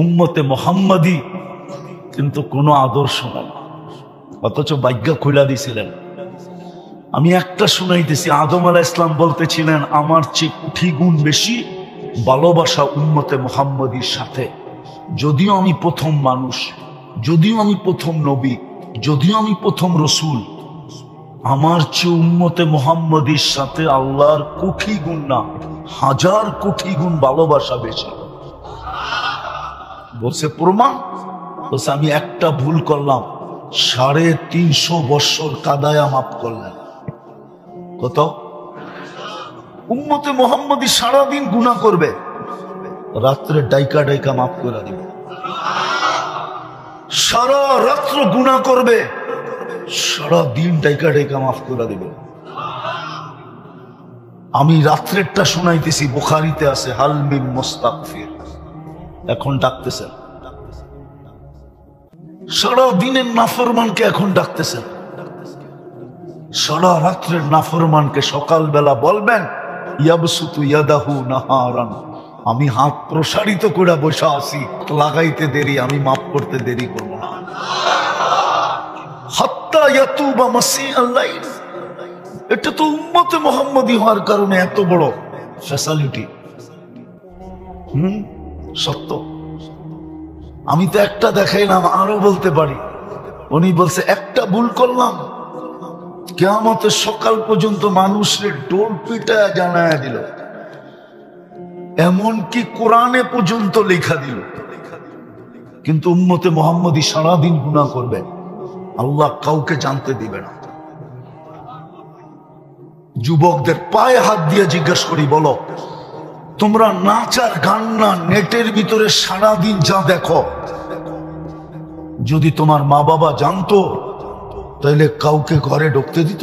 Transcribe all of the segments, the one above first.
উম্মতে মুহাম্মাদি কিন্তু কোনো আদর্শ নাই, অথচ ভাগ্য খুলা দিছিলেন। আমি একটা শুনাইতেছি, আদম আলাইহিস সালাম বলতেছিলেন আমার চেয়ে কোটি গুণ বেশি ভালোবাসা উম্মতে মুহাম্মাদির সাথে। যদিও আমি প্রথম মানুষ, যদিও আমি প্রথম নবী, যদিও আমি প্রথম রসুল, আমার চেয়ে উম্মতে মুহাম্মাদির সাথে আল্লাহর কোটি গুণ না, হাজার কোটি গুণ ভালোবাসা বেশি। বলছে প্রমাণ, বলছে আমি একটা ভুল করলাম, 350 বৎসর কাদায়া মাফ করলেন। কত? উম্মতে মুহাম্মাদি সারাদিন গুনাহ করবে, রাত্রে ডাইকা ডাইকা মাফ করে দিবে। সারা রাত্র গুনাহ করবে, সারা দিন ডাইকা ডাইকা মাফ করে দিবে। আমি রাত্রেরটা শোনাইতেছি, বুখারীতে আছে হাল মিন মুস্তাগফির, এখন ডাকতেছেন। সারা দিনের নাফরমানকে এখন ডাকতেছেন, সারা রাত্রের নাফরমানকে সকালবেলা বলবেন ইয়াবসুতু ইয়াদাহু নাহারান, আমি হাত প্রসারিত করে বসে আছি, লাগাইতে দেরি, আমি মাফ করতে দেরি করব না। হাত্তা ইয়াতুবা মাসিআল লাইল, এটা তো উম্মতে মুহাম্মাদি হওয়ার কারণে এত বড় ফ্যাসিলিটি। সত্য। আমি তো একটা দেখাইলাম, আরো বলতে পারি। উনি বলছে একটা ভুল করলাম, কিয়ামতের সকাল পর্যন্ত মানুষের ডোল পিটায় জানায় দিল, এমনকি কোরআনে পর্যন্ত লেখা দিল। কিন্তু উম্মতে মুহাম্মাদি সারাদিন গুনাহ করবে, আল্লাহ কাউকে জানতে দিবে না। যুবকদের পায়ে হাত দিয়ে জিজ্ঞেস করি, বলো তোমরা নাচ আর গান না নেটের ভিতরে সারাদিন যা দেখো, যদি তোমার মা বাবা জানতো তাহলে কাউকে ঘরে ঢুকতে দিত?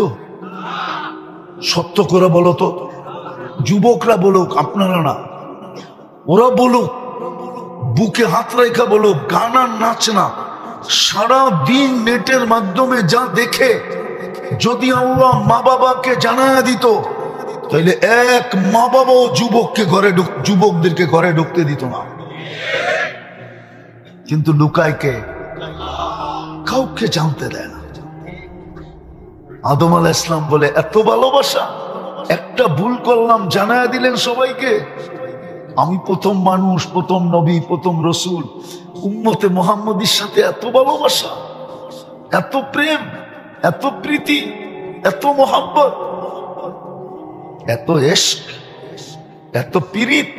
সত্য করে বলো তো। যুবকরা বলুক, আপনারা না, ওরা বলুক, বুকে হাত রেখা বলুক, গান আর নাচ না, সারা দিন নেটের মাধ্যমে যা দেখে যদি আল্লাহ মা বাবাকে জানায় দিত তাহলে এক মা বাবাও যুবকদেরকে ঘরে ঢুকতে দিত না। কিন্তু লুকায় কে? কাউকে জানতে দেয় না। আদম আলাইহিস সালাম বলে এত ভালোবাসা, একটা ভুল করলাম জানায় দিলেন সবাইকে। আমি প্রথম মানুষ, প্রথম নবী, প্রথম রসুল, উম্মতে মুহাম্মাদির সাথে এত ভালোবাসা, এত প্রেম, এত প্রীতি, এত মোহাব্বত, এত ইশক, এত পীড়িত,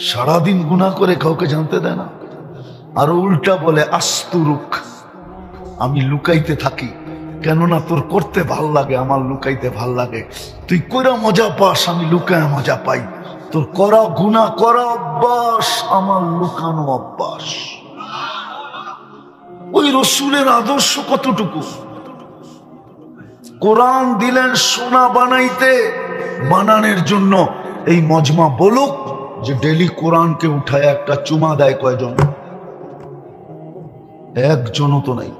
সারাদিন গুনাহ করে কাউকে জানতে দেয় না। আর উল্টা বলে আস্তুরুক, আমি লুকাইতে থাকি, কেননা তোর করতে ভাল লাগে, আমার লুকাইতে ভাল লাগে। তুই কইরা মজা পাস, আমি লুকায় মজা পাই। তোর করা গুনাহ করা অভ্যাস, আমার লুকানো অভ্যাস। ওই রসুলের আদর্শ কতটুকু? কোরআন দিলেন সোনা বানাইতে, বানানোর জন্য এই মজমা বলুক যে ডেলি কোরআনকে উঠায় একটা চুমা দেয় কয়জন? একজনও তো নাই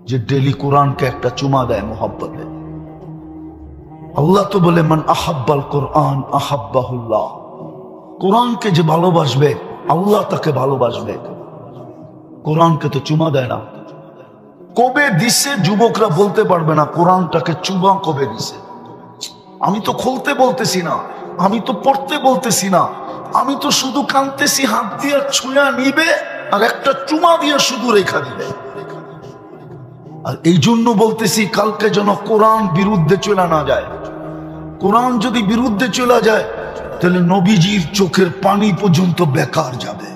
যে ডেলি কোরআনকে একটা চুমা দেয় মোহাব্বতে। আল্লাহ তো বলে মান আহাব্বাল কোরআন আহাব্বাহুল্লাহ, কোরআনকে যে ভালোবাসবে আল্লাহ তাকে ভালোবাসবে। কোরআনকে তো চুমা দেয় না। কবে দিছে যুবকরা বলতে পারবে না, কোরআনটাকে চুমা কবে দিছে। আমি তো খুলতে বলতেছি না, আমি তো পড়তে বলতেছি না, আমি তো শুধু কাঁদতেছি, হাত দিয়ে ছুঁয়া নিবে আর একটা চুমা দিয়ে শুধু রেখা দিবে। আর এই জন্য বলতেছি কালকে যেন কোরআন বিরুদ্ধে চলে না যায়। কোরআন যদি বিরুদ্ধে চলে যায় তাহলে নবীজির চোখের পানি পর্যন্ত বেকার যাবে।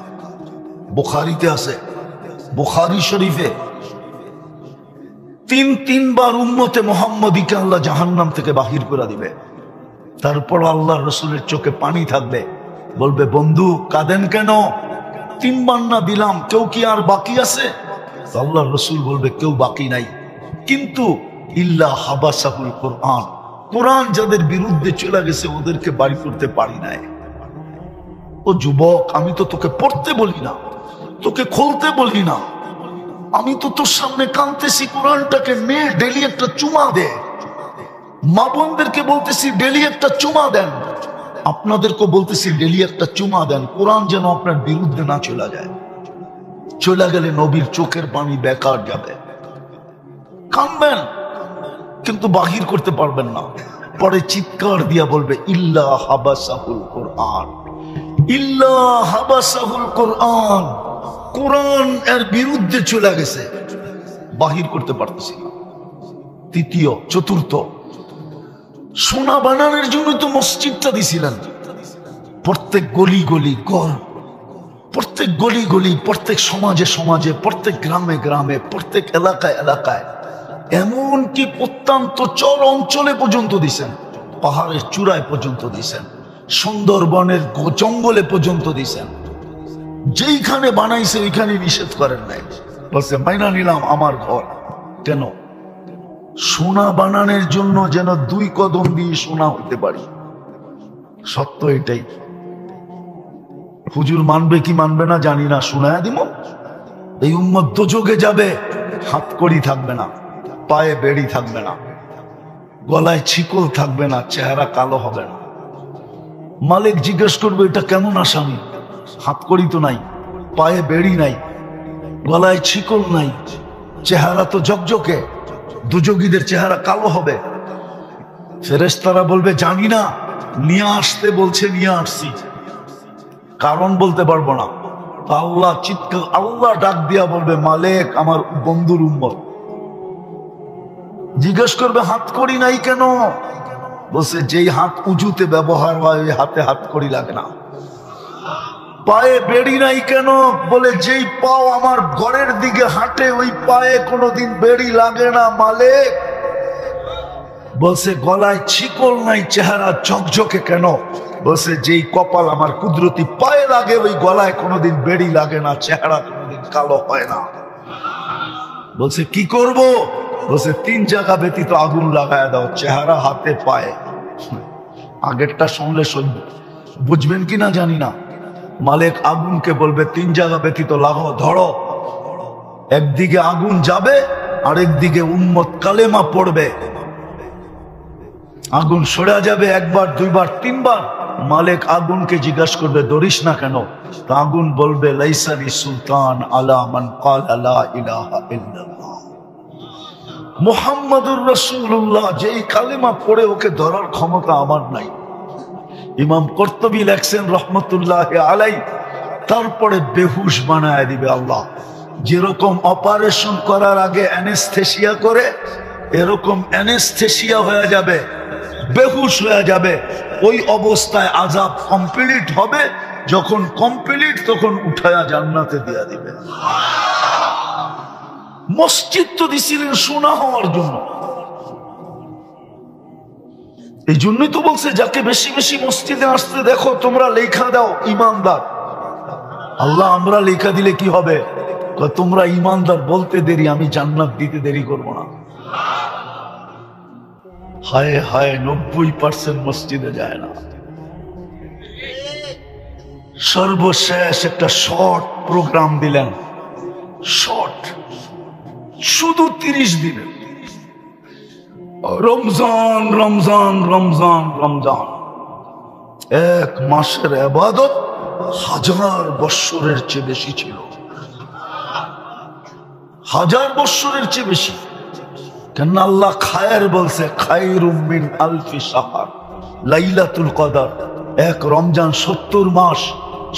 বুখারীতে আছে, বুখারী শরীফে তিনবার উম্মতে মুহাম্মাদিকে আল্লাহ জাহান্নাম থেকে বাহির করে দিবে। তারপর আল্লাহ রসুলের চোখে পানি থাকবে, বলবে বন্ধু কাঁদেন কেন? 3 বার না দিলাম, কেউ কি আর বাকি আছে? আল্লাহ রসুল বলবে কেউ বাকি নাই, কিন্তু ইল্লা হাবাসাহুল কোরআন, কোরআন যাদের বিরুদ্ধে চলে গেছে ওদেরকে বাড়ি করতে পারি নাই। ও যুবক, আমি তো তোকে পড়তে বলি না, তোকে খুলতে বলি না, আমি তো তোর সামনে কাঁদতেছি, কোরআনটাকে নে ডেলি একটা চুমা দে। মা বোনদেরকে বলতেছি ডেলি একটা চুমা দেন, আপনাদেরকে বলতেছি ডেলি একটা চুমা দেন, কোরআন যেন আপনার বিরুদ্ধে না চলে যায়। চলে গেলে নবীর চোখের পানি বেকার যাবে। কাঁদবেন কিন্তু বাহির করতে পারবেন না, পরে চিৎকার দিয়া বলবে ইল্লা হাবাসাহুল কোরআন, ইল্লা হাবাসাহুল কোরআন। কোরআন এর বিরুদ্ধে চলে গেছে, বাহির করতে পারতেছি না। তৃতীয়, চতুর্থ, সোনা বানানোর জন্য তো মসজিদটা দিছিলেন। প্রত্যেক গলি গলি গড়, প্রত্যেক গলি গলি, প্রত্যেক সমাজে সমাজে, প্রত্যেক গ্রামে গ্রামে, প্রত্যেক এলাকায় এলাকায়, এমনকি প্রত্যন্ত চর অঞ্চলে পর্যন্ত দিছেন, পাহাড়ের চূড়ায় পর্যন্ত দিছেন, সুন্দরবনের জঙ্গলে পর্যন্ত দিছেন। যেইখানে বানাইছে ওইখানে নিষেধ করেন নাই, বলছে মাইনা নিলাম আমার ঘর। কেন? সোনা বানানোর জন্য যেন 2 কদম দিয়ে সোনা হইতে পারি। সত্য এটাই। হুজুর মানবে কি মানবে না জানি না, শোনায় দিব। এই উম্মত দোজখে যাবে, হাত কড়ি থাকবে না, পায়ে বেড়ি থাকবে না, গলায় ছিকল থাকবে না, চেহারা কালো হবে না। মালিক জিজ্ঞেস করবে এটা কেমন আসামি? হাত কড়ি তো নাই, পায়ে বেড়ি নাই, গলায় ছিকল নাই, চেহারা তো ঝকঝকে, দুযোগীদের চেহারা কালো হবে। ফেরেশতারা বলবে জানি না, নিয়ে আসতে বলছে, নিয়ে আসছি, কারণ বলতে পারবো না। আল্লাহ চিৎকার, আল্লাহ ডাক দিয়া বলবে মালিক আমার বন্ধুর উম্মত। জিজ্ঞেস করবে হাত করি নাই কেন? বলছে যেই হাত উজুতে ব্যবহার হয় ওই হাতে হাত করি লাগে না। পায়ে বেড়ি নাই কেন? বলে যেই পাও আমার ঘরের দিকে হাঁটে ওই পায়ে কোনোদিন বেড়ি লাগে না মালিক। বলছে গলায় ছিকল নাই, চেহারা ঝকঝকে কেন? বলছে যেই কপাল আমার কুদরতি পায়ে লাগে ওই গলায় কোনোদিন বেড়ি লাগে না, চেহারা কোনোদিন কালো হয় না। বলছে কি করব? বলছে 3 জায়গা ব্যতীত আগুন লাগায় দাও, চেহারা, হাতে, পায়ে। আগেরটা শুনলে বুঝবেন কিনা জানি না। মালিক আগুনকে বলবে 3 জায়গা ব্যতীত লাগাও, ধরো। একদিকে আগুন যাবে, আরেকদিকে উম্মত কালেমা পড়বে। আগুন সরে যাবে 1 বার 2 বার 3 বার। মালিক আগুনকে জিজ্ঞাসা করবে ধরিস না কেন? তা আগুন বলবে লাইসানি সুলতান আলা মান ক্বালা লা ইলাহা ইল্লাল্লাহ মুহাম্মাদুর রাসূলুল্লাহ। যেই কালেমা পড়ে ওকে ধরার ক্ষমতা আমার নাই। ইমাম কর্তুবী লেখছেন রহমতুল্লাহি আলাইহি, তারপরে বেহুশ বানায় দিবে আল্লাহ। যেরকম অপারেশন করার আগে অ্যানেস্থেসিয়া করে, এরকম অ্যানেস্থেসিয়া হয়ে যাবে, বেহুশ হয়ে যাবে। ওই অবস্থায় আযাব কমপ্লিট হবে। যখন কমপ্লিট তখন উঠায়া জান্নাতে দিয়া দিবে। মসজিদ তো দিছিলেন সোনা হওয়ার জন্য। এই জন্যই তো বলছে যাকে বেশি বেশি মসজিদে আসতে দেখো তোমরা লেখা দাও ইমানদার। আল্লাহ আমরা লেখা দিলে কি হবে? তোমরা ইমানদার বলতে দেরি, আমি জান্নাত দিতে দেরি করব না। হায় হায় 90% মসজিদে যায় না। সর্বশেষ একটা শর্ট প্রোগ্রাম দিলেন, শর্ট, শুধু 30 দিনের। রমজান রমজান রমজান রমজান, 1 মাসের ইবাদত 1000 বৎসরের চেয়ে বেশি ছিল। 1000 বৎসরের চেয়ে বেশি। কেন আল্লাহ খায়ের বলছে, খায়রুম মিন আলফি শাহর। লাইলাতুল কদর 1 রমজান 70 মাস,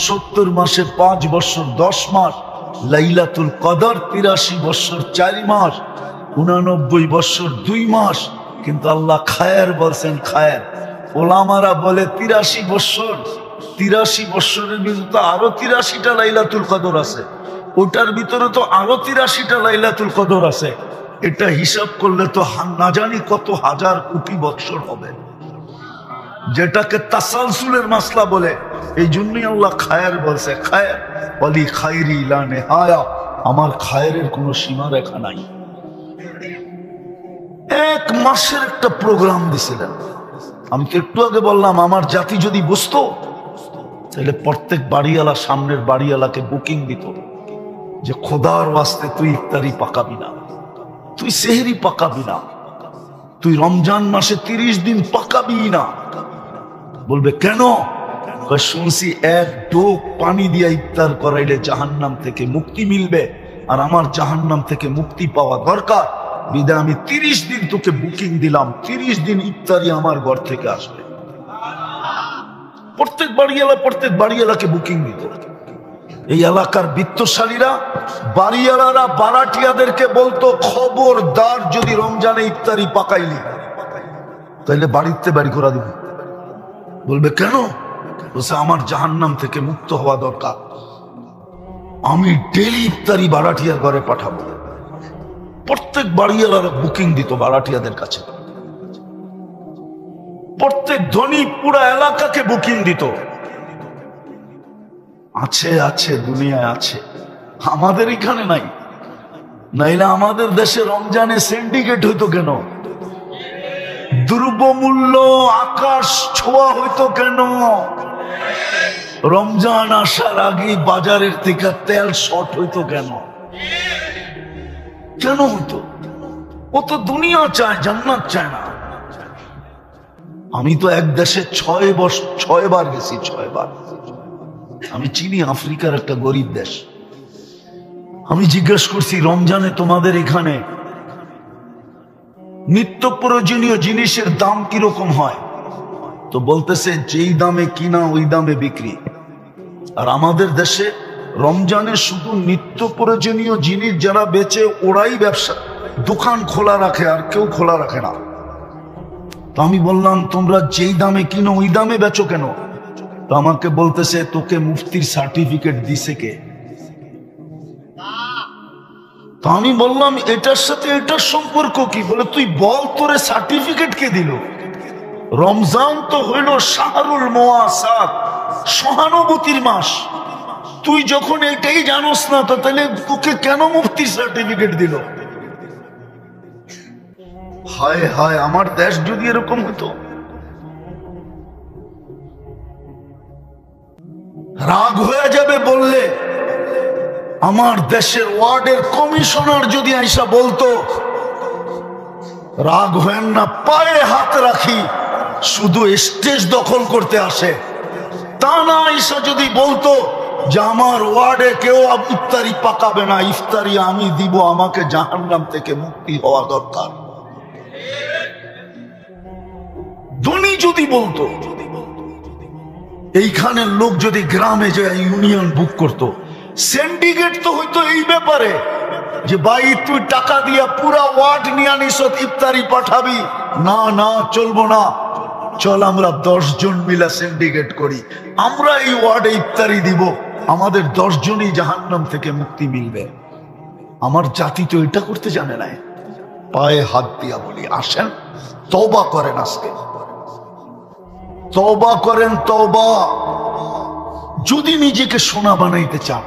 70 মাসে 5 বৎসর 10 মাস। লাইলাতুল কদর 83 বৎসর 4 মাস, 89 বৎসর 2 মাস। কিন্তু আল্লাহ খায়ের বলছেন খায়ের। ওলামারা বলে 83 বৎসর, 83 বৎসরের ভিতরে তো আরো 83টা লাইলাতুল কদর আছে, ওটার ভিতরে তো আরো 83টা লাইলাতুল কদর আছে। এটা হিসাব করলে তো না জানি কত হাজার কোটি বৎসর হবে, যেটাকে তাসালসুলের মাসলা বলে। এই জন্যই আল্লাহ খায়ের বলছে, খায়ের ওয়ালি খায়রি লা নিহায়া, আমার খায়েরের কোনো সীমা রেখা নাই। 1 মাসের একটা প্রোগ্রাম দিছিলেন। আমি তো একটু আগে বললাম আমার জাতি যদি বুঝতো তাহলে প্রত্যেক বাড়িওয়ালা সামনের বাড়িওয়ালাকে বুকিং দিত যে খোদার ওয়াস্তে তুই ইফতারি পাকাবি না, তুই সেহরি পাকাবি না, তুই রমজান মাসে 30 দিন পাকাবি না। বলবে কেন? শুনছি এক ডোক পানি দিয়া ইফতার করাইলে জাহান্নাম থেকে মুক্তি মিলবে, আর আমার জাহান্নাম থেকে মুক্তি পাওয়া দরকার, বিদায় আমি 30 দিন তোকে বুকিং দিলাম, 30 দিন ইফতারি আমার ঘর থেকে আসবে। প্রত্যেক বাড়িওয়ালাকে বুকিং দিত। এই এলাকার বিত্তশালীরা, বাড়িওয়ালারা বারাটিয়াদেরকে বলতো, খবরদার যদি রমজানে ইফতারি পাকাইলি তাইলে বাড়িতে বাড়ি করে দিব। বলবে কেন? বলছে আমার জাহান্নাম থেকে মুক্ত হওয়া দরকার, আমি ডেলি ইফতারি বারাটিয়ার ঘরে পাঠাবো। প্রত্যেক বাড়িওয়ালারা বুকিং দিত বারাটিয়াদের কাছে, প্রত্যেক ধনী পুরা এলাকাকে বুকিং দিত। আছে আছে, দুনিয়ায় আছে, আমাদের এখানে নাই। নাইলে আমাদের দেশে রমজানে সিন্ডিকেট হইতো কেন? দ্রব্যমূল্য আকাশ ছোঁয়া হইতো কেন? রমজান আসার আগে বাজারের থেকে তেল শর্ট হইতো কেন? কেন হইতো? ও তো দুনিয়া চায়, জান্নাত চায় না। আমি তো এক দেশে 6 বার গেছি, 6 বার। আমি চিনি আফ্রিকার একটা গরিব দেশ। আমি জিজ্ঞেস করছি, রমজানে তোমাদের এখানে নিত্য প্রয়োজনীয় জিনিসের দাম কিরকম হয়? তো বলতেছে যেই দামে কিনা ওই দামে বিক্রি। আর আমাদের দেশে রমজানে শুধু নিত্য প্রয়োজনীয় জিনিস যারা বেচে ওরাই ব্যবসা দোকান খোলা রাখে, আর কেউ খোলা রাখে না। তো আমি বললাম, তোমরা যেই দামে কিনো ওই দামে বেচো কেন? তো আমাকে বলতেছে, তোকে মুফতির সার্টিফিকেট দিছে কে? তো আমি বললাম, এটার সাথে এটার সম্পর্ক কি? বলে, তুই বল, তোরে সার্টিফিকেট কে দিল? রমজান তো হইল শাহরুল মুওয়াসাত, সহানুভূতির মাস। তুই যখন এটাই জানোস না, তো তাহলে তোকে কেন মুফতির সার্টিফিকেট দিল? হায় হায়, আমার দেশ যদি এরকম হতো। রাগ হয়ে যাবে বললে। আমার দেশের ওয়ার্ডের কমিশনার যদি আইসা বলতো, রাগ হয়েন না, পায়ে হাত রাখি, শুধু স্টেজ দখল করতে আসে, তা না আইসা যদি বলতো যে আমার ওয়ার্ডে কেউ ইফতারি পাকাবে না, ইফতারি আমি দিব, আমাকে জাহান্নাম থেকে মুক্তি হওয়া দরকার, ধনী যদি বলতো, এইখানের লোক যদি গ্রামে যায় ইউনিয়ন বুক করতো, সিন্ডিকেট তো হইতো এই ব্যাপারে যে ভাই তুই টাকা দিয়া পুরা ওয়ার্ড নিয়ে নিস, ইফতারি পাঠাবি না, না চলবো না, চল আমরা 10 জন মিলা সিন্ডিকেট করি, আমরা এই ওয়ার্ডে ইফতারি দিব, আমাদের 10 জনই জাহান্নাম থেকে মুক্তি মিলবে। আমার জাতি তো এটা করতে জানে না। পায়ে হাত দিয়া বলি, আসেন তওবা করেন, আজকে তওবা করেন, তওবা। যদি নিজেকে সোনা বানাইতে চান,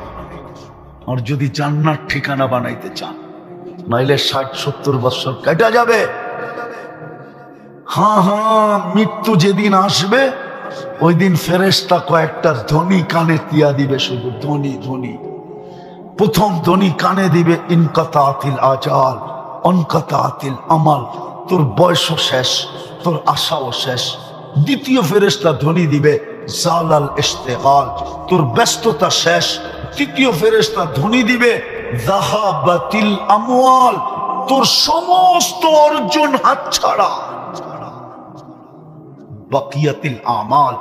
আর যদি জান্নাত ঠিকানা বানাইতে চান, নাইলে 60-70 বছর কেটে যাবে। হ্যাঁ হ্যাঁ, মৃত্যু যেদিন আসবে ওই দিন ফেরেশতা কয়েকটা ধ্বনি কানে দিয়া দিবে, শুধু ধ্বনি ধ্বনি। প্রথম ধ্বনি কানে দিবে, ইনকাতাতিল আজাল অনকাতাতিল আমাল, তোর বয়সও শেষ, তোর আশাও শেষ। দ্বিতীয় ফেরেশতা ধ্বনি দিবে, জালাল ইশতিগাল, তোর ব্যস্ততা শেষ। তৃতীয় ফেরেশতা ধ্বনি দিবে, যাহাবাতিল আমওয়াল, তোর সমস্ত অর্জন হাতছাড়া। বাকিয়াতিল আমাল,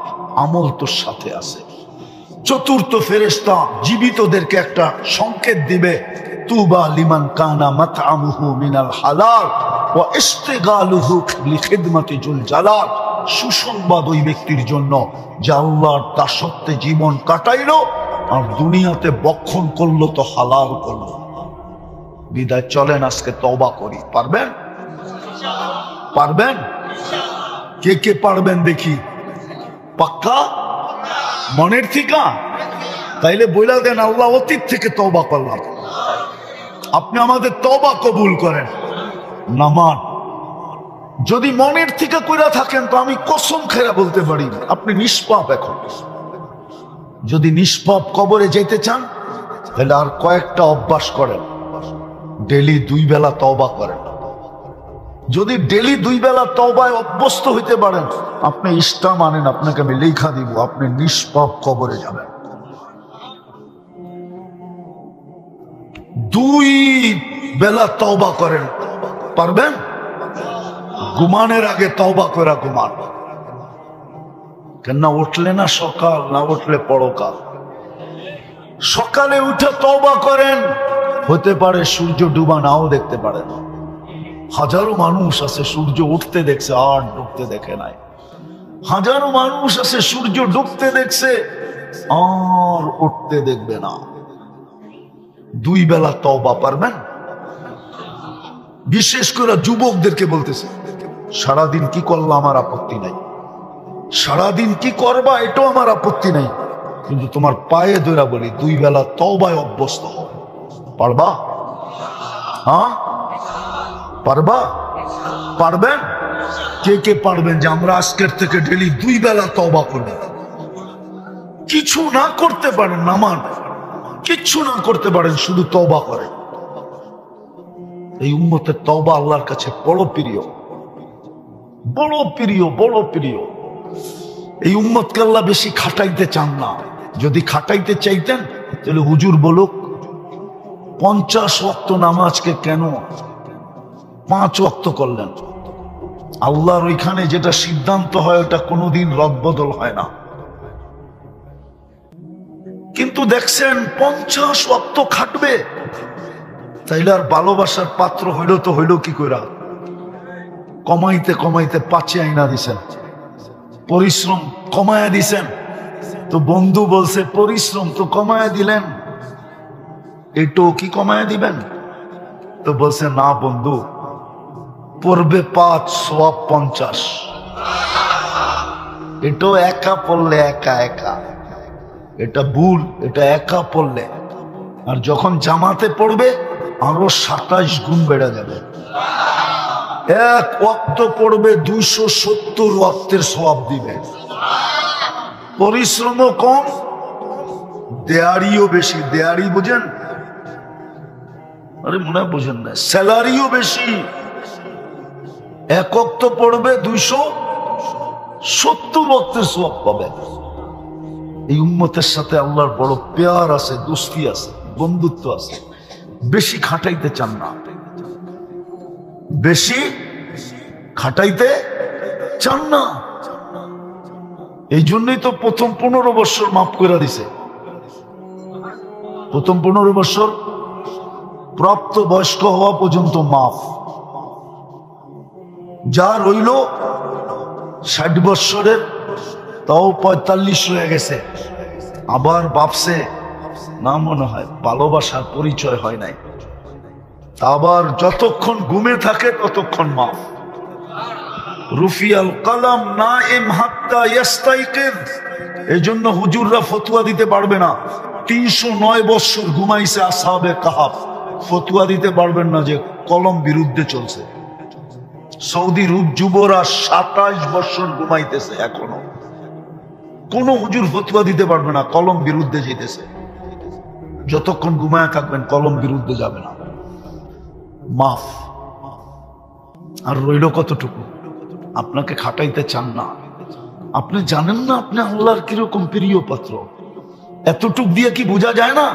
আমল তোর সাথে আছে। চতুর্থ ফেরেশতা জীবিতদেরকে একটা সংকেত দিবে, তুবা লিমান কানা মাতআমুহু মিনাল হালাল ওয়া ইশতিগালুহু লিখিদমাতি জুল জালাল। সুসংবাদ ওই ব্যক্তির জন্য যে আল্লাহর দাসত্বে জীবন কাটাইলো আর দুনিয়াতে বক্ষণ করলো তো হালাল করলো। বিদায় চলেন আজকে তওবা করি। পারবেন? পারবেন? কে কে পারবেন দেখি? পাক্কা মনের থেকে? তাইলে বইলা দেন, আল্লাহ অতীত থেকে তওবা করলাম, আপনি আমাদের তওবা কবুল করেন। নামান যদি মনের থেকে কইরা থাকেন তো আমি কসম খেরা বলতে পারি আপনি নিষ্পাপ। এখন যদি নিষ্পাপ কবরে যেতে চান তাহলে আর কয়েকটা অভ্যাস করেন, ডেলি 2 বেলা তওবা করেন, যদি ডেলি 2 বেলা তওবায় অভ্যস্ত হইতে পারেন, আপনি ইষ্টা মানেন, আপনাকে আমি লেখা দিব, আপনি নিষ্পাপ কবরে যাবেন। 2 বেলা তওবা করেন, পারবেন? ঘুমানোর আগে তওবা করে ঘুমান। কেন উঠলে না সকাল, না উঠলে পরকাল। সকালে উঠে তওবা করেন, হতে পারে সূর্য ডুবা নাও দেখতে পারেন। হাজারো মানুষ আছে সূর্য উঠতে দেখছে আর ডুবতে দেখে নাই। হাজারো মানুষ আছে সূর্য ডুবতে দেখছে আর উঠতে দেখবে না। 2 বেলা তওবা পারবেন? বিশেষ করে যুবকদেরকে বলতেছে, সারাদিন কি করলা আমার আপত্তি নাই, সারাদিন কি করবা এটাও আমার আপত্তি নাই, কিন্তু তোমার পায়ে ধরে বলি 2 বেলা তওবায় অভ্যস্ত হও। পারবা? হ্যাঁ পারবা? পারবেন? কে কে পারবেন যে আমরা আজকের থেকে ডেলি 2 বেলা তওবা করব? কিছু না করতে পারেন, নামান কিচ্ছু না করতে পারেন, শুধু তওবা করেন। এই উম্মতের তওবা আল্লাহর কাছে বড় প্রিয়, বড় প্রিয়, বড় প্রিয়। এই উম্মতকে আল্লাহ বেশি খাটাইতে চান না। যদি খাটাইতে চাইতেন তাহলে হুজুর বলুক 50 ওয়াক্ত নামাজকে কেন 5 ওয়াক্ত করলেন। আল্লাহর ওইখানে যেটা সিদ্ধান্ত হয় ওটা কোনোদিন রদবদল হয় না। কিন্তু দেখছেন 50 ওয়াক্ত খাটবে, তাইলে আর ভালোবাসার পাত্র হইল তো হইল কি কইরা? কমাইতে কমাইতে 5 আইনা দিছেন, পরিশ্রম কমায়া দিছেন। তো বন্ধু বলছে পরিশ্রম তো কমায়া দিলেন, এটাও কি কমায়া দিবেন? তো বলছে না বন্ধু, পড়বে 5 সওয়াব 50। এটাও একা পড়লে একা একা, এটা ভুল। এটা একা পড়লে, আর যখন জামাতে পড়বে আরো 27 গুণ বেড়ে যাবে। 1 ওয়াক্ত পড়বে 270 ওয়াক্তের সওয়াব দিবে। পরিশ্রমও কম, দেয়ারিও বেশি। দেয়ারি বুঝেন? আরে মনে হয় বুঝেন না। স্যালারিও বেশি। 1 ওয়াক্ত পড়বে 270 ওয়াক্তের সওয়াব পাবে। এই উম্মতের সাথে আল্লাহর বড় প্যার আছে, দোস্তি আছে, বন্ধুত্ব আছে। বেশি খাটাইতে চান না, বেশি খাটাইতে চান না। এই জন্যই তো প্রথম 15 বছর মাফ করে দিছে। প্রথম 15 বছর প্রাপ্ত বয়স্ক হওয়া পর্যন্ত মাফ। যা রইল 60 বছরের, তাও 45 হয়ে গেছে, আবার ভাবছে না মনে হয় ভালোবাসার পরিচয় হয় নাই, আবার যতক্ষণ ঘুমে থাকে ততক্ষণ মাফ। রুফিয়াল কালাম নাইম হাত্তা ইয়াস্তাইকিজ। এই জন্য হুজুররা ফতোয়া দিতে পারবে না। 309 বছর ঘুমাইছে আসহাবে কাহাফ, ফতোয়া দিতে পারবেন না যে কলম বিরুদ্ধে চলছে। সৌদির যুবরা 27 বছর ঘুমাইতেছে এখনো। কোন হুজুর ফতোয়া দিতে পারবে না কলম বিরুদ্ধে যেতেছে। যতক্ষণ ঘুমায় থাকবেন কলম বিরুদ্ধে যাবে না। মাফ। আর রইল কতটুকু? আপনাকে খাটাইতে চান না। আপনি জানেন না আপনি আল্লাহর কিরকম প্রিয় পাত্র। এতটুক দিয়ে কি বোঝা যায় না?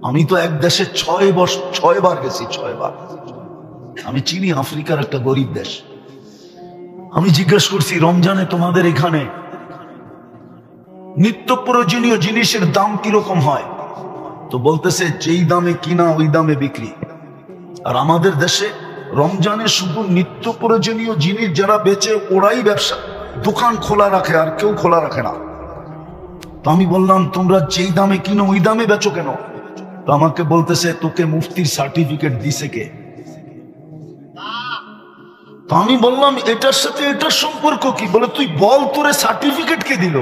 আমি তো এক দেশে 6 বার গেছি, 6 বার। আমি চিনি আফ্রিকার একটা গরিব দেশ। আমি জিজ্ঞেস করছি, রমজানে তোমাদের এখানে নিত্য প্রয়োজনীয় জিনিসের দাম কিরকম হয়? তো বলতেছে যেই দামে কিনা ওই দামে বিক্রি। আর আমাদের দেশে রমজানে শুধু নিত্য প্রয়োজনীয় জিনিস যারা বেচে ওরাই ব্যবসা দোকান খোলা রাখে, আর কেউ খোলা রাখে না। তো আমি বললাম, তোমরা যেই দামে কিনো ওই দামে বেচো কেন? তো আমাকে বলতেছে, তোকে মুফতির সার্টিফিকেট দিছে কে? তো আমি বললাম, এটার সাথে এটার সম্পর্ক কি? বলে, তুই বল, তোরে সার্টিফিকেট কে দিল?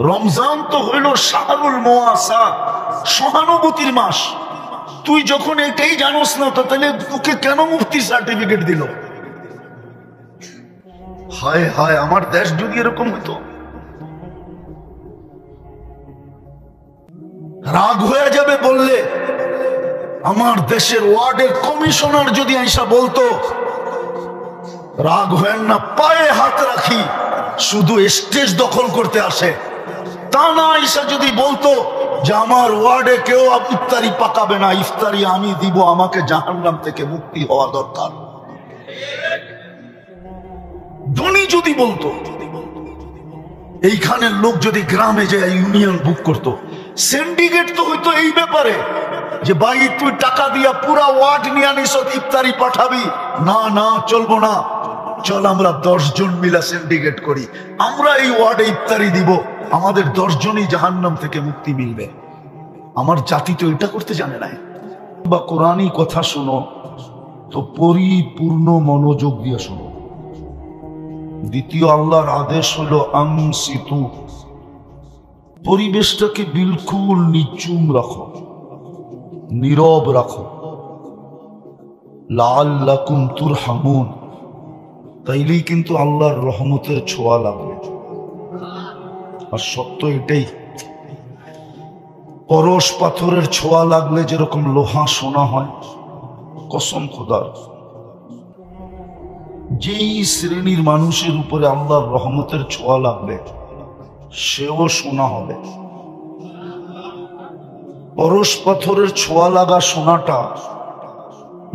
রমজান তো হইল শাহরুল মুওয়াসাত, সহানুভূতির মাস। তুই যখন এটাই জানোস না, তো তাহলে তোকে কেন মুফতি সার্টিফিকেট দিল? হায় হায়, আমার দেশ যদি এরকম হতো। রাগ হয়ে যাবে বললে। আমার দেশের ওয়ার্ডের কমিশনার যদি আইসা বলতো, রাগ হয় না, পায়ে হাত রাখি, শুধু স্টেজ দখল করতে আসে, তা না আইসা যদি বলতো যে আমার ওয়ার্ডে কেউ ইফতারি পাকাবে না, ইফতারি আমি দিব, আমাকে জাহান্নাম থেকে মুক্তি হওয়া দরকার, ধনী যদি বলতো। এইখানের লোক যদি গ্রামে যায় ইউনিয়ন বুক করতো, সিন্ডিকেট তো হইতো এই ব্যাপারে যে ভাই তুই টাকা দিয়া পুরা ওয়ার্ড নিয়ে আনিস, ইফতারি পাঠাবি না, না চলবো না, চল আমরা 10 জন মিলা সিন্ডিকেট করি, আমরা এই ওয়ার্ডে ইফতারি দিব, আমাদের 10 জনই জাহান্নাম থেকে মুক্তি মিলবে। আমার জাতি তো এটা করতে জানে না। বা কোরআনী কথা শোনো তো পরিপূর্ণ মনোযোগ দিয়ে শোনো। দ্বিতীয় আল্লাহর আদেশ হলো আনসিতু, পরিবেশটাকে বিলকুল নিচুম রাখো, নীরব রাখো। লাআল্লাকুম তুরহামুন, তাইলেই কিন্তু আল্লাহর রহমতের ছোঁয়া লাগবে। আর সত্য এটাই, পরশ পাথরের ছোঁয়া লাগলে যেরকম লোহা সোনা হয়, কসম খোদার, যেই শ্রেণীর মানুষের উপরে আল্লাহর রহমতের ছোঁয়া লাগবে সেও সোনা হবে। পরশ পাথরের ছোঁয়া লাগা সোনাটা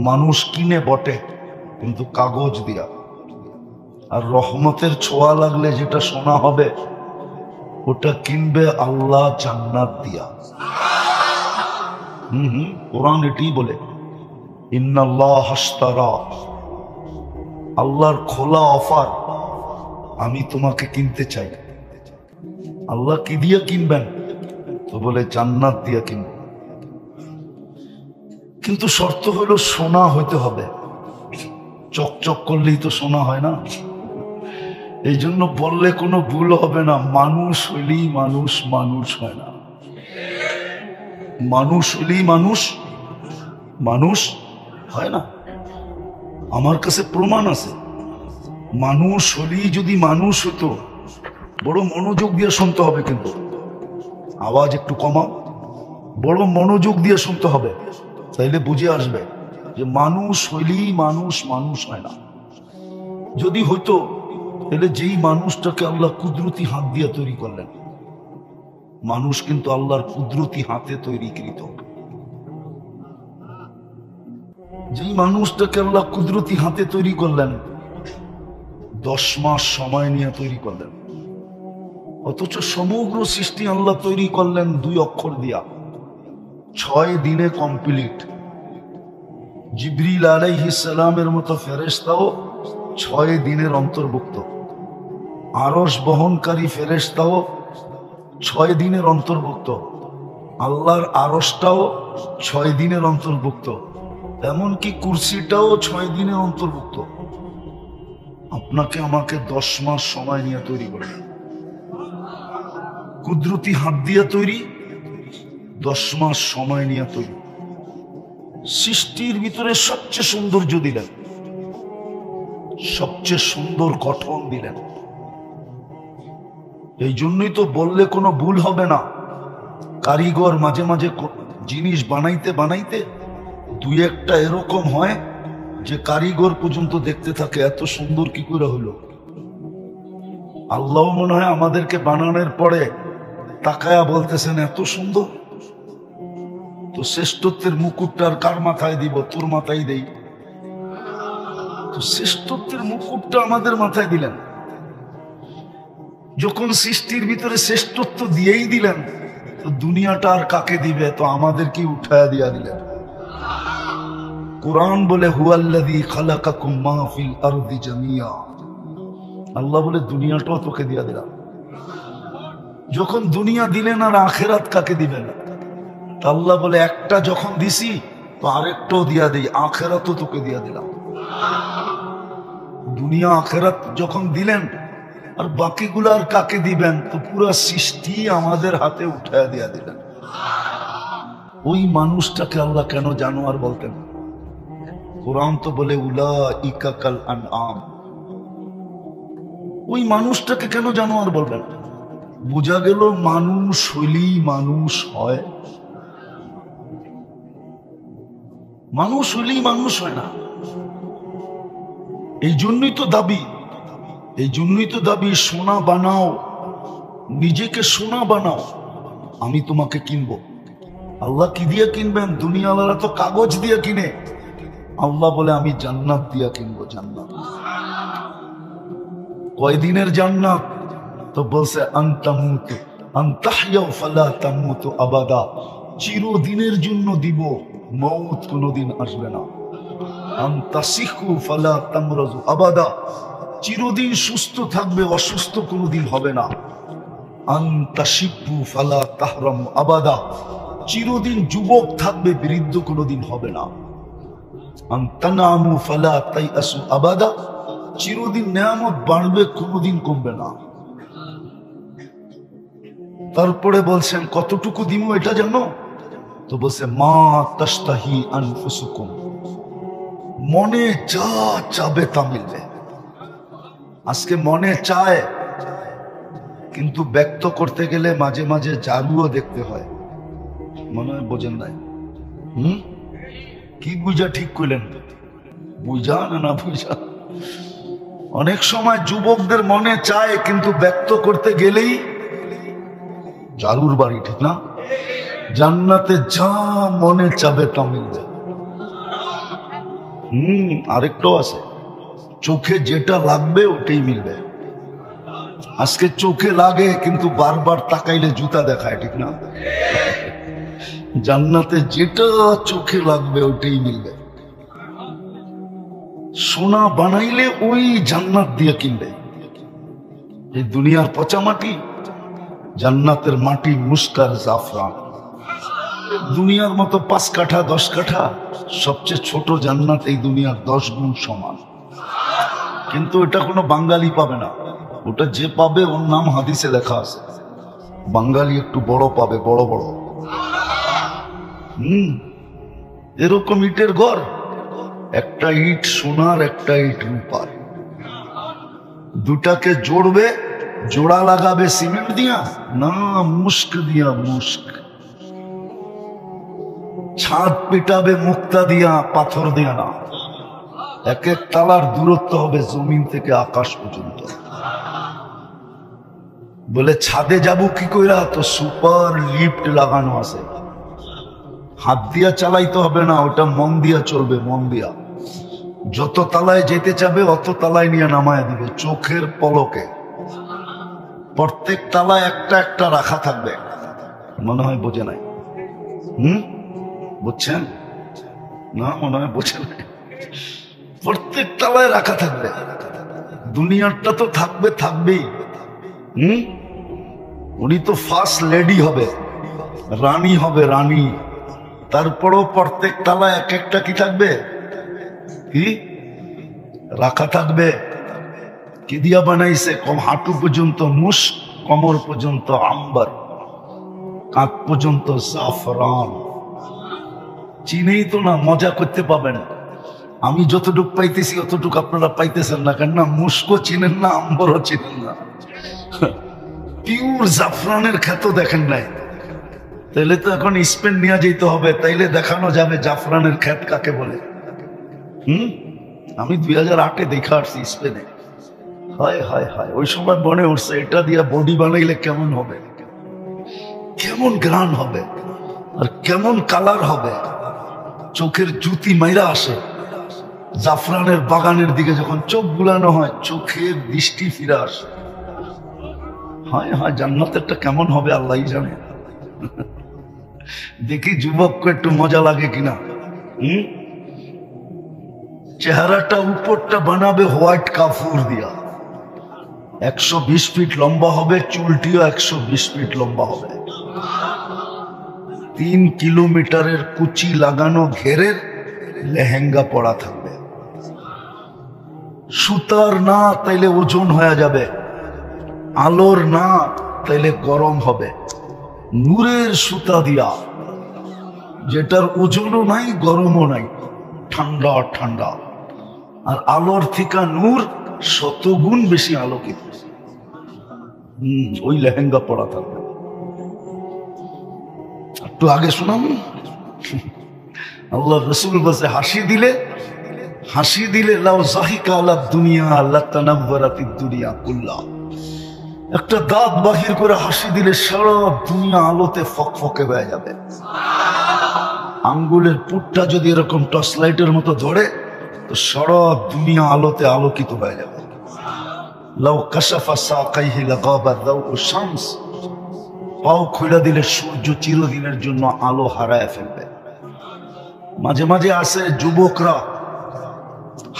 মানুষ কিনে বটে, কিন্তু কাগজ দিয়া। আর রহমতের ছোঁয়া লাগলে যেটা সোনা হবে ওটা কিনবে আল্লাহ জান্নাত দিয়া। কোরআন এটাই বলে, ইন্নাল্লাহ হাশতারা, আল্লাহর খোলা অফার, আমি তোমাকে কিনতে চাই। আল্লাহ কি দিয়া কিনবেন? তো বলে জান্নাত দিয়া কিনবেন। কিন্তু শর্ত হলো সোনা হইতে হবে। চকচক করলেই তো সোনা হয় না। এই জন্য বললে কোনো ভুল হবে না, মানুষ হইলেই মানুষ, মানুষ হয় না। মানুষ হইলেই মানুষ, মানুষ হয় না। আমার কাছে প্রমাণ আছে। মানুষ হলেই যদি মানুষ হতো, বড় মনোযোগ দিয়ে শুনতে হবে, কিন্তু আওয়াজ একটু কমাও, বড় মনোযোগ দিয়ে শুনতে হবে, তাইলে বুঝে আসবে যে মানুষ হইলেই মানুষ, মানুষ হয় না। যদি হইতো তাহলে যেই মানুষটাকে আল্লাহ কুদরতি হাত দিয়ে তৈরি করলেন, মানুষ কিন্তু আল্লাহর কুদরতি হাতে তৈরিকৃত। যেই মানুষটাকে আল্লাহ কুদরতি হাতে তৈরি করলেন, 10 মাস সময় নিয়ে তৈরি করলেন, অথচ সমগ্র সৃষ্টি আল্লাহ তৈরি করলেন 2 অক্ষর দিয়া, 6 দিনে কমপ্লিট। জিবরিল আলাইহিস সালামের মতো ফেরেশতাও 6 দিনের অন্তর্ভুক্ত, আরশ বহনকারী ফেরেশতাও 6 দিনের অন্তর্ভুক্ত, আল্লাহর আরশটাও 6 দিনের অন্তর্ভুক্ত, এমনকি কুরসিটাও 6 দিনের অন্তর্ভুক্ত। আপনাকে আমাকে 10 মাস সময় নিয়ে তৈরি করে, কুদরতি হাত দিয়ে তৈরি, 10 মাস সময় নিয়ে তৈরি। সৃষ্টির ভিতরে সবচেয়ে সৌন্দর্য দিলেন, সবচেয়ে সুন্দর গঠন দিলেন। এই জন্যই তো বললে কোনো ভুল হবে না। কারিগর মাঝে মাঝে জিনিস বানাইতে বানাইতে 2-1টা এরকম হয় যে কারিগর পর্যন্ত দেখতে থাকে এত সুন্দর কি করে হলো। আল্লাহ মনে হয় আমাদেরকে বানানোর পরে তাকায়া বলতেছেন এত সুন্দর, তো শ্রেষ্ঠত্বের মুকুটটার কার মাথায় দিব? তোর মাথায় দেই। তো শ্রেষ্ঠত্বের মুকুটটা আমাদের মাথায় দিলেন। যখন সৃষ্টির ভিতরে শ্রেষ্ঠত্ব দিয়েই দিলেন, তো দুনিয়াটা আর কাকে দিবে? তো আমাদেরকে উঠায় দিয়া দিলেন। কুরআন বলে হুয়াল্লাযী খালাকাকুম মা ফিল আরদি জামিয়া। আল্লাহ বলে দুনিয়াটাও তোকে দিয়া দিলাম। যখন দুনিয়া দিলেন আর আখেরাত কাকে দিবেন? আল্লাহ বলে একটা যখন দিছি তো আরেকটাও দিয়া দেই, আখেরাতও তোকে দিয়া দিলাম। দুনিয়া আখেরাত যখন দিলেন আর বাকিগুলো আর কাকে দিবেন? তো পুরো সৃষ্টি আমাদের হাতে উঠায় দিয়া দিলেন। ওই মানুষটাকে আল্লাহ কেন জানোয়ার বলতেন? কোরআন তো বলে উলাইকা কাল আনআম। ওই মানুষটাকে কেন জানোয়ার বলবেন? বোঝা গেল মানুষ হইলেই মানুষ হয়, মানুষ হইলেই মানুষ হয় না। এই জন্যই তো দাবি সোনা বানাও, নিজেকে সোনা বানাও, আমি তোমাকে কিনবো। আল্লাহ কি দিয়ে কিনবেন? দুনিয়াওয়ালারা তো কাগজ দিয়ে কিনে, আল্লাহ বলে আমি জান্নাত দিয়া কিনবো। জান্নাত কয়দিনের জান্নাত? তো বলছে আনতামুতু আনতাহইয়াউ ফালা তামুতু আবাদা, চিরদিনের জন্য দিব, মওত কোনোদিন আসবে না। আনতাসিহু ফালা তামরাজু আবাদা, চিরদিন সুস্থ থাকবে, অসুস্থ কোনোদিন হবে না। আনতাশিবু ফালা তাহরামু আবাদা, চিরদিন যুবক থাকবে, বৃদ্ধ কোনোদিন হবে না। আনতানামু ফালা তাইআসু আবাদা, চিরদিন নেয়ামত বাড়বে, কোনোদিন কমবে না। তারপরে বলছেন কতটুকু দিব এটা জানো? তো বলছে মা তাশতাহি আনফুসুকুম, মনে যা চাবে তা মিলবে। আজকে মনে চায়, কিন্তু ব্যক্ত করতে গেলে মাঝে মাঝে জারুও দেখতে হয়। মনে হয় বোঝেন নাই? কি বুঝা ঠিক করলেন? বুঝা না বুঝা? অনেক সময় যুবকদের মনে চায়, কিন্তু ব্যক্ত করতে গেলেই জারুর বাড়ি, ঠিক না? জান্নাতে যা মনে চাবে তা মিলবে। আরেকটাও আছে, চোখে যেটা লাগবে ওটাই মিলবে। আজকে চোখে লাগে কিন্তু বারবার তাকাইলে জুতা দেখায়, ঠিক না? জান্নাতে যেটা চোখে লাগবে ওটাই মিলবে। সোনা বানাইলে ওই জান্নাত দিয়ে কিনবে। এই দুনিয়ার পচা মাটি, জান্নাতের মাটি মুস্কার জাফরান। দুনিয়ার মতো 5 কাঠা 10 কাঠা, সবচেয়ে ছোট জান্নাত এই দুনিয়ার 10 গুণ সমান। কিন্তু এটা কোনো বাঙালি পাবে না, ওটা যে পাবে ওর নাম হাদিসে লেখা আছে। বাঙালি একটু বড় পাবে, বড় বড়। এরকম ইটের ঘর, একটা ইট সোনার, একটা ইট রূপার। দুটাকে জোড়বে, জোড়া লাগাবে সিমেন্ট দিয়া না, মুস্ক দিয়া। মুস্ক ছাদ পেটাবে মুক্তা দিয়া, পাথর দিয়া না। এক এক তালার দূরত্ব হবে জমিন থেকে আকাশ পর্যন্ত। বলে ছাদে যাব কি কইরা? তো সুপার লিফট লাগানো আছে, হাত দিয়া চালাইতে হবে না, ওটা মন দিয়া চলবে। মন দিয়া যত তালায় যেতে চাবে অত তালায় নিয়ে নামায় দিবে চোখের পলকে। প্রত্যেক তালায় একটা একটা রাখা থাকবে। মনে হয় বোঝে নাই? বুঝছেন না? মনে হয় বোঝে নাই। প্রত্যেক তালায় রাখা থাকবে। দুনিয়ারটা তো থাকবে, থাকবেই। উনি তো ফার্স্ট লেডি হবে, রানী হবে, রানী। তারপরও প্রত্যেক তালায় এক একটা কি থাকবে? কি রাখা থাকবে? কি দিয়া বানাইছে? কম হাঁটু পর্যন্ত মুস্ক, কোমর পর্যন্ত আম্বার, কাঁধ পর্যন্ত জাফরান। চিনেই তো না, মজা করতে পাবেন। আমি যতটুক পাইতেছি অতটুকু আপনারা পাইতেছেন না, কেন না মুস্কও চিনেন না, আম্বরও চিনেন না। পিওর জাফরানের খ্যাত দেখেন নাই, তাইলে তো এখন স্পেন নিয়ে যেতে হবে, তাইলে দেখানো যাবে জাফরানের খ্যাত কাকে বলে। আমি 2008-এ দেখা আসছি স্পেনে। হায় হায় হায়, ওই সময় মনে উঠছে এটা দিয়ে বডি বানাইলে কেমন হবে, কেমন গ্রান হবে। আর কেমন কালার হবে, চোখের জুতি মাইরা আসে। জাফরানের বাগানের দিকে যখন চোখ বুলানো হয়, চোখের দৃষ্টি ফিরে আসে। হয় হয়, জান্নাতেরটা কেমন হবে আল্লাহই জানে। দেখি যুবককে একটু মজা লাগে কিনা। চেহারাটা উপরটা বানাবে হোয়াইট কাফুর দিয়া, 120 ফিট লম্বা হবে, চুলটিও 120 ফিট লম্বা হবে, 3 কিলোমিটারের কুচি লাগানো ঘেরের লেহেঙ্গা পরা থাকবে। সুতার না তাইলে ওজন হয়ে যাবে, আলোর না তাইলে গরম হবে, নূরের সুতা দিয়া, যেটার ওজনও নাই গরমও নাই, ঠান্ডা ঠান্ডা। আর আলোর থেকে নূর 100 গুণ বেশি আলোকিত। ওই লেহেঙ্গা পরা থাকবে। একটু আগে শোনাম, আল্লাহ রসুল বসে হাসি দিলে লাউ জাহিকা আলা দুনিয়া আল্লাহ তানাব্বারাতিদ দুনিয়া কুল্লা। একটা দাঁত বাহির করে হাসি দিলে সারা দুনিয়া আলোতে ফকফকে হয়ে যাবে। আঙ্গুলের পুটটা যদি এরকম টর্চ লাইটের মতো ধরে, তো সারা দুনিয়া আলোতে আলোকিত হয়ে যাবে। লাউ কাশাফা সাকাইহি লাগাবা দাউ শামস, পাও খুলে দিলে সূর্য চিরদিনের জন্য আলো হারায় ফেলবে। মাঝে মাঝে আসে যুবকরা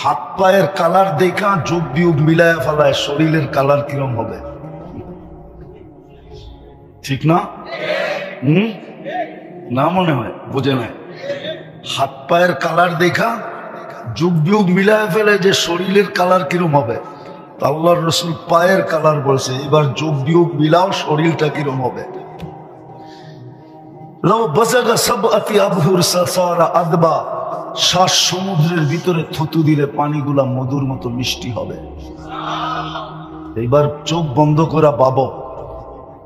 হাত পায়ের কালার দেখা যোগ বিয়োগ মিলায় ফেলায়, শরীরের কালার কিরম হবে, ঠিক না? না মনে হয় বোঝে না। হাত পায়ের কালার দেখা যোগ বিয়োগ মিলায় ফেলে যে শরীরের কালার কিরম হবে। আল্লাহর রসুল পায়ের কালার বলছে, এবার যোগ বিয়োগ মিলাও শরীরটা কিরম হবে। শ্বাস সমুদ্রের ভিতরে থুতু দিলে পানিগুলা মধুর মতো মিষ্টি হবে। এবার চোখ বন্ধ করা বাবু,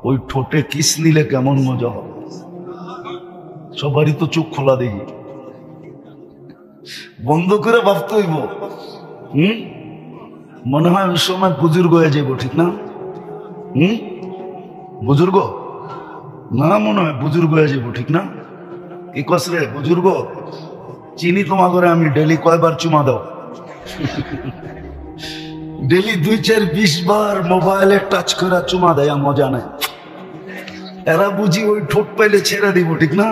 ওই ঠোঁটে কিস নিলে কেমন মজা হবে। সবারই তো চোখ খোলা দেখি, বন্ধ করে ভাবতে হইব। মনে হয় ওই সময় বুজুর্গ হয়ে যাইব, ঠিক না? বুজুর্গ না, মনে হয় বুজুর্গ হয়ে যাইব, ঠিক না? কি কস রে বুজুর্গ? চিনি তোমা করে আমি ডেলি কয়বার চুমা দাও? ডেলি 2-4-20 বার মোবাইলে টাচ করে চুমা দেয়, মজা নাই। এরা বুঝি ওই ঠোঁট পাইলে ছেড়ে দিব, ঠিক না?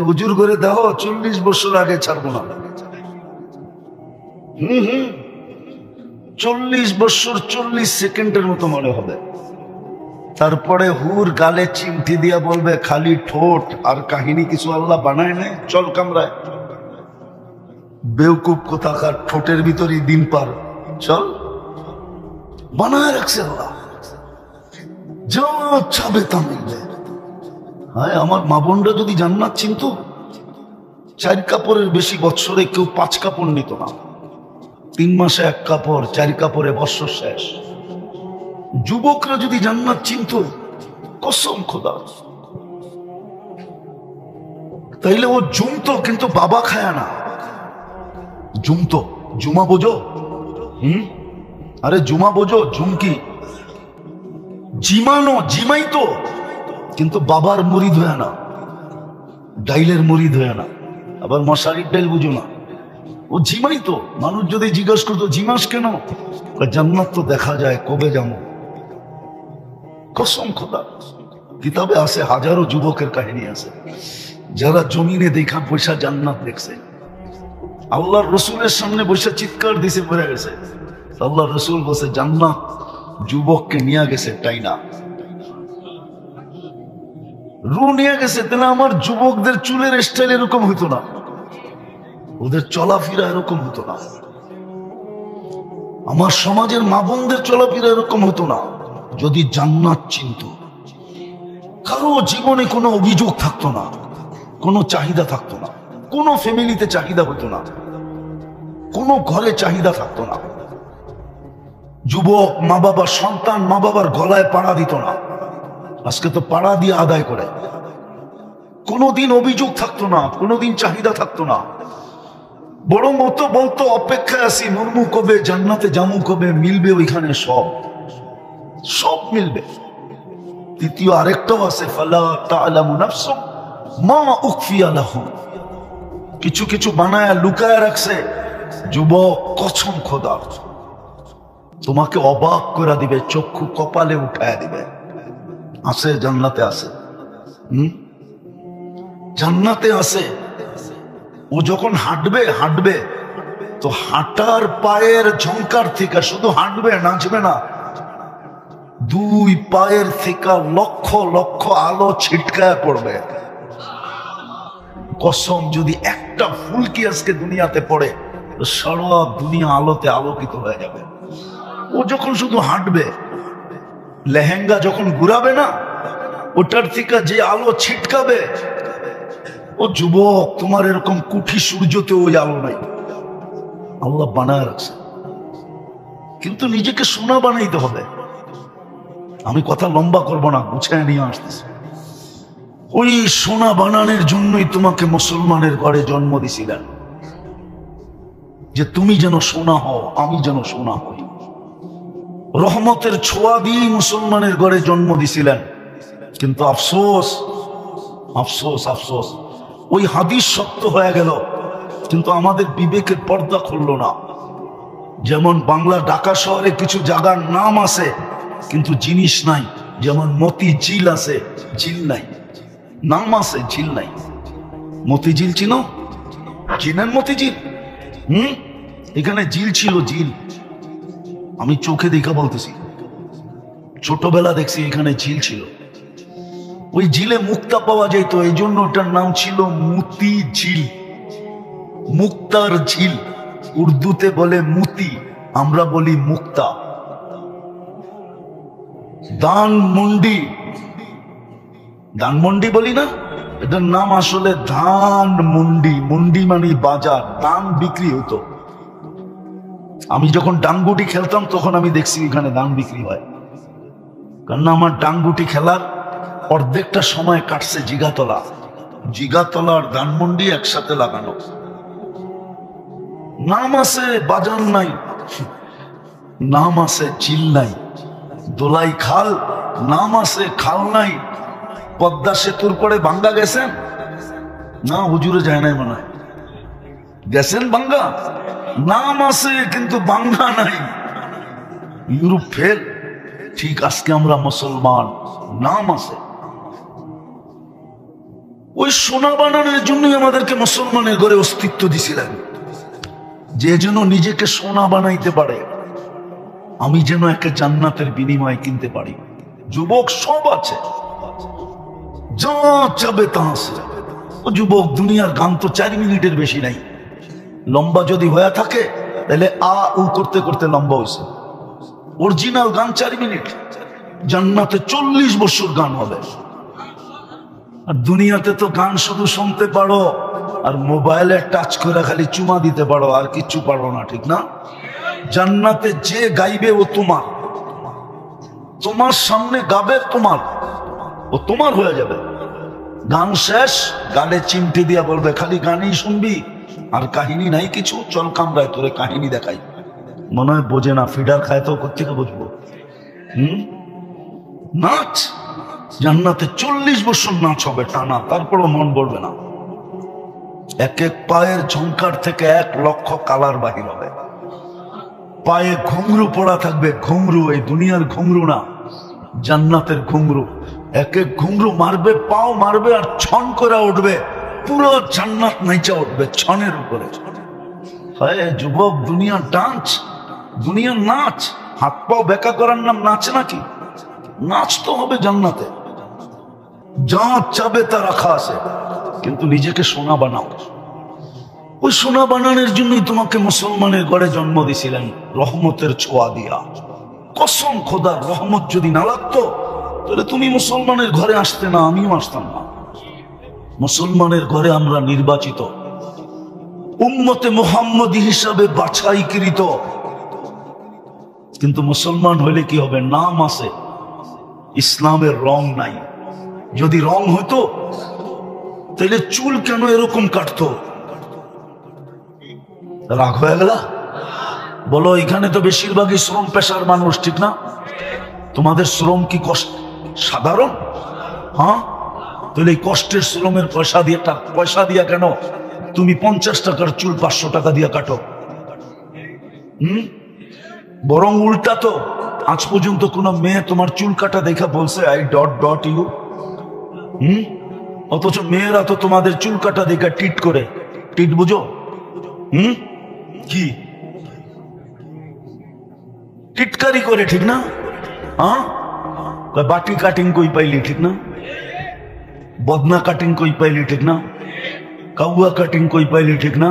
হুজুর করে দেখো 40 বছর আগে ছাড়বো না। 40 বছর 40 সেকেন্ডের মতো মনে হবে। তারপরে হুর গালে চিমটি দিয়া বলবে খালি ঠোঁট, আর কাহিনী কিছু আল্লাহ বানায় নাই, চল কামরায়। বেউকুব কোথাকার, ঠোঁটের ভিতরে দিন পার, চল। বানায় রাখছে আল্লাহ, যা চাবে তা মিলবে। হ্যাঁ, আমার মা বোনরা যদি জান্নাত চিনত, 4 কাপড়ের বেশি বৎসরে কেউ 5 কাপড় নিত না। 3 মাসে 1 কাপড়, 4 কাপড়ে বৎসর শেষ। যুবকরা যদি জান্নাত চিনত, কসম খোদা, তাইলে ও জুমতো, কিন্তু বাবা খায় না। জুমতো, জুমা বোঝো? আরে জুমা বোঝো? ঝুমকি জিমানো, জিমাইতো, কিন্তু বাবার মুরিদ হয়ে না, ডাইলের মুরিদ হয়ে না। আবার মশারির ডাইল বুঝো না, ও জিমাইতো। মানুষ যদি জিজ্ঞাসা করতো জিমাস কেন, জান্নাত তো দেখা যায়, কবে যাবো? কসম খোদা, কিতাবে আছে, হাজারো যুবকের কাহিনী আছে যারা জমিনে দেখা পয়সা জান্নাত দেখছে। আল্লাহর রসুলের সামনে বসে চিৎকার দিছে, পড়ে গেছে। আল্লাহ রসুল বসে জান্নাত যুবককে নিয়ে গেছে, তাই না? রু নিয়ে গেছে। তাহলে আমার যুবকদের চুলের স্টাইল এরকম হইতো না, ওদের চলাফেরা এরকম হতো না, আমার সমাজের মা বোনদের চলাফেরা এরকম হতো না যদি জান্নাত চিনত। কারো জীবনে কোনো অভিযোগ থাকতো না, কোনো চাহিদা থাকতো না, কোনো ফ্যামিলিতে চাহিদা হতো না, কোনো ঘরে চাহিদা থাকতো না। যুবক মা বাবার সন্তান মা বাবার গলায় পাড়া দিত না, আজকে তো পাড়া দিয়ে আদায় করে। কোনোদিন অভিযোগ থাকতো না, কোনোদিন চাহিদা থাকতো না, বরং মতো বলতো অপেক্ষায় আছি, মরমু কবে, জান্নাতে জামু কবে, মিলবে ওইখানে সব, সব মিলবে। তৃতীয় আরেকটাও আছে, ফালা তা'লামু নাফসুন মা উখফিয়া লাহুম, কিছু কিছু বানায় লুকায় রাখছে। যুবক, কসম খোদার, তোমাকে অবাক করে দিবে, চক্ষু কপালে উঠায় দিবে। আছে জান্নাতে, আছে, জান্নাতে আছে। ও যখন হাঁটবে হাঁটবে তো হাঁটার পায়ের ঝংকার থেকে শুধু হাঁটবে, নাচবে না, দুই পায়ের থেকে লক্ষ লক্ষ আলো ছিটকায় পড়বে। কসম, যদি একটা ফুলকি আজকে দুনিয়াতে পড়ে তো সারা দুনিয়া আলোতে আলোকিত হয়ে যাবে। ও যখন শুধু হাঁটবে, লেহেঙ্গা যখন ঘুরাবে না, ওটার থেকে যে আলো ছিটকাবে, ও যুবক, তোমার এরকম কুঠি সূর্যতে ওই আলো নাই, আল্লাহ বানায় রাখছে। কিন্তু নিজেকে সোনা বানাইতে হবে। আমি কথা লম্বা করবো না, গুছায় নিয়ে আসতেছি। ওই সোনা বানানোর জন্যই তোমাকে মুসলমানের ঘরে জন্ম দিছিলেন, যে তুমি যেন সোনা হও, আমি যেন সোনা হই। রহমতের ছোঁয়া দিয়ে মুসলমানের ঘরে জন্ম দিছিলেন। কিন্তু আফসোস, আফসোস, আফসোস, ওই হাদিস সত্য হয়ে গেল, কিন্তু আমাদের বিবেকের পর্দা খুললো না। যেমন বাংলা ঢাকা শহরে কিছু জায়গার নাম আছে কিন্তু জিনিস নাই, যেমন মতিঝিল আছে, ঝিল নাই, নাম আছে, ঝিল নাই। মতিঝিল চিনো? চিনেন মতিঝিল? এখানে ঝিল ছিল, ঝিল, আমি চোখে দেখা বলতেছি, ছোটবেলা দেখছি এখানে ঝিল ছিল। ওই ঝিলে মুক্তা পাওয়া যেত, এই জন্য ওটার নাম ছিল মুতি ঝিল, মুক্তার ঝিল। উর্দুতে বলে মুতি, আমরা বলি মুক্তা। ধানমন্ডি, ধানমন্ডি বলি না, এটার নাম আসলে ধানমন্ডি। মন্ডি মানে বাজার, ধান বিক্রি হতো। আমি যখন ডাংগুটি খেলতাম তখন আমি দেখছি এখানে ধান বিক্রি হয়, কারণ আমার ডাংগুটি খেলার অর্ধেকটা সময় কাটছে জিগাতলা। জিগাতলা আর ধানমন্ডি একসাথে লাগানো। নাম আছে, বাজার নাই, নাম আছে, ঝিল নাই। দোলাই খাল, নাম আছে, খাল নাই। পদ্মা সেতুর পরে ভাঙ্গা গেছেন না? হুজুরে যায় নাই মনে হয়, গেছেন ভাঙ্গা? নাম আছে কিন্তু ভাঙ্গা নাই। ইউরোপ ফেল, ঠিক আজকে আমরা মুসলমান, নাম আছে। ওই সোনা বানানোর জন্যই আমাদেরকে মুসলমানের ঘরে অস্তিত্ব দিছিলেন, যে যেন নিজেকে সোনা বানাইতে পারে, আমি যেন একে জান্নাতের বিনিময়ে কিনতে পারি। যুবক, সব আছে, যা চাবে তা আছে। ও যুবক, দুনিয়ার গান তো 4 মিনিটের বেশি নাই। লম্বা যদি হয়ে থাকে তাহলে আ উ করতে করতে লম্বা হয়েছে। অরিজিনাল গান 4 মিনিট, জান্নাতে 40 বছর গান হবে। আর দুনিয়াতে তো গান শুধু শুনতে পারো আর মোবাইলে টাচ করে খালি চুমা দিতে পারো, আর কিচ্ছু পারো না, ঠিক না? জান্নাতে যে গাইবে ও তোমার, তোমার সামনে গাবে, তোমার, ও তোমার হয়ে যাবে। গান শেষ, গালে চিমটি দিয়া বলবে খালি গানই শুনবি আর কাহিনী নাই কিছু, চল কামরায় তোরে কাহিনী দেখাই। মনে হয় বোঝে না, ফিডার খায় তো কোত্থেকে বুঝবো? নাচ, জান্নাতে 40 বছর নাচ হবে টানা, তারপরও মন বলবে না। এক এক পায়ের ঝংকার থেকে 1 লক্ষ কালার বাহির হবে। পায়ে ঘুংরু পড়া থাকবে, ঘুংরু, এই দুনিয়ার ঘুংরু না, জান্নাতের ঘুংরু। এক এক ঘুংরু মারবে, পাও মারবে আর ছন করে উঠবে, পুরো জান্নাত নাইচা উঠবে ছনের উপরে। যুবক, দুনিয়ার ডান্স, দুনিয়ার নাচ, হাত পাও বেকা করার নাম নাচ নাকি? নাচ তো হবে জান্নাতে, যা চাবে তা রাখা আছে। কিন্তু নিজেকে সোনা বানাও। ওই সোনা বানানোর জন্যই তোমাকে মুসলমানের ঘরে জন্ম দিছিলেন, রহমতের ছোঁয়া দিয়া। কসম খোদার, রহমত যদি না লাগতো তাহলে তুমি মুসলমানের ঘরে আসতে না, আমিও আসতাম না। মুসলমানের ঘরে আমরা নির্বাচিত, উম্মতে মুহাম্মদী হিসাবে বাছাইকৃত। কিন্তু মুসলমান হইলে কি হবে? নাম আছে, ইসলামের রং নাই। যদি রং হতো তাহলে চুল কেন এরকম কাটতো? রাগ হয়ে গেল? বলো, এখানে তো বেশিরভাগই শ্রম পেশার মানুষ, ঠিক না? তোমাদের শ্রম কি কষ্ট সাধারণ? হ্যাঁ, তাহলে এই কষ্টের শ্রমের পয়সা দিয়া কেন তুমি 50 টাকার চুল 500 টাকা দিয়া কাটো? বরং উল্টা তো, আজ পর্যন্ত কোন মেয়ে তোমার চুল কাটা দেখা বলছে আই ডট ডট ইউ? অথচ মেয়েরা তো তোমাদের চুল কাটা দেখা টিট করে। টিট বুঝো? কি টিটকারি করে, ঠিক না? বাটি কাটিং কই পাইলি, ঠিক না? বদনা কাটিং কই পাইলি, ঠিক না? কাউয়া কাটিং কই পাইলি, ঠিক না?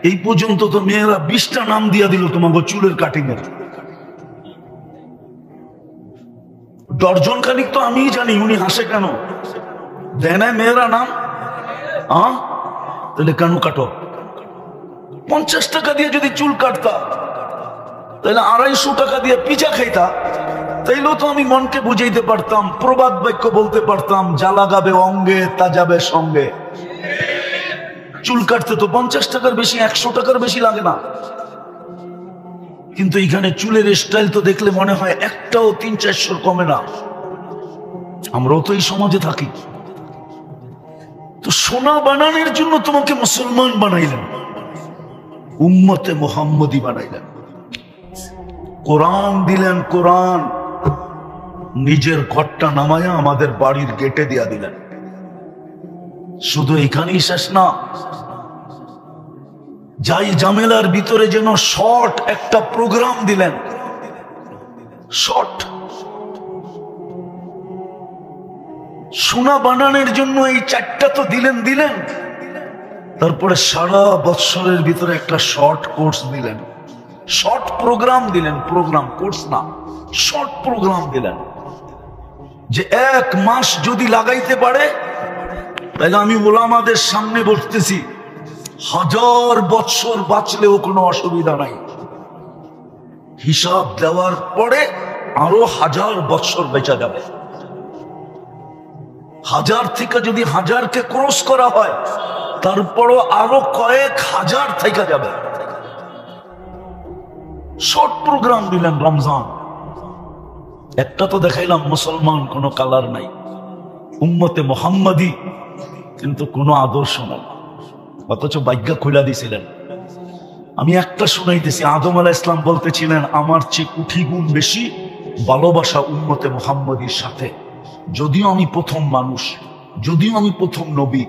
এই পর্যন্ত তো মেয়েরা 20টা নাম দিয়া দিল তোমাকে চুলের কাটিং এর। দর্জন খানিক তো আমি জানি। উনি হাসে কেন? দেয় না মেয়েরা নাম? তাহলে কেন কাটো? 50 টাকা দিয়ে যদি চুল কাটতা, তাহলে 250 টাকা দিয়ে পিজা খাইতা, তাইলেও তো আমি মনকে বুঝাইতে পারতাম, প্রবাদ বাক্য বলতে পারতাম, জ্বালা গাবে অঙ্গে তা যাবে সঙ্গে। চুল কাটতে তো 50 টাকার বেশি, 100 টাকার বেশি লাগে না। কিন্তু এখানে চুলের স্টাইল তো দেখলে মনে হয় একটাও 300-400 কমে না। আমরাও তো এই সমাজে থাকি। তো সোনা বানানোর জন্য তোমাকে মুসলমান বানাইলেন, উম্মতে মুহাম্মদী বানাইলেন, কোরআন দিলেন। কোরআন নিজের ঘরটা নামায়া আমাদের বাড়ির গেটে দিয়া দিলেন। শুধু এখানেই শেষ না, যাই ঝামেলার ভিতরে যেন শর্ট একটা প্রোগ্রাম দিলেন। শর্ট সোনা বানানোর জন্য এই 4টা তো দিলেন। তারপরে সারা বৎসরের ভিতরে একটা শর্ট কোর্স দিলেন, শর্ট প্রোগ্রাম দিলেন। প্রোগ্রাম, কোর্স না, শর্ট প্রোগ্রাম দিলেন। যে 1 মাস যদি লাগাইতে পারে, তাহলে আমি ওলামাদের সামনে বসতেছি, 1000 বৎসর বাঁচলেও কোনো অসুবিধা নাই। হিসাব দেওয়ার পরে আরো 1000 বৎসর বেঁচে যাবে। 1000 থেকে যদি 1000কে ক্রস করা হয়, তারপরও আরো কয়েক হাজার থেকে যাবে। শর্ট প্রোগ্রাম দিলেন রমজান। একটা তো দেখাইলাম মুসলমান, কোনো কালার নাই, উম্মতে মুহাম্মাদি, কিন্তু কোনো আদর্শ নাই, অথচ ভাগ্য খুলে দিছিলেন। আমি একটা শুনাইতেছি, আদম আলাইহিস সালাম বলতেছিলেন আমার চেয়ে কোটি গুণ বেশি ভালোবাসা উম্মতে মুহাম্মাদির সাথে। যদিও আমি প্রথম মানুষ, যদিও আমি প্রথম নবী,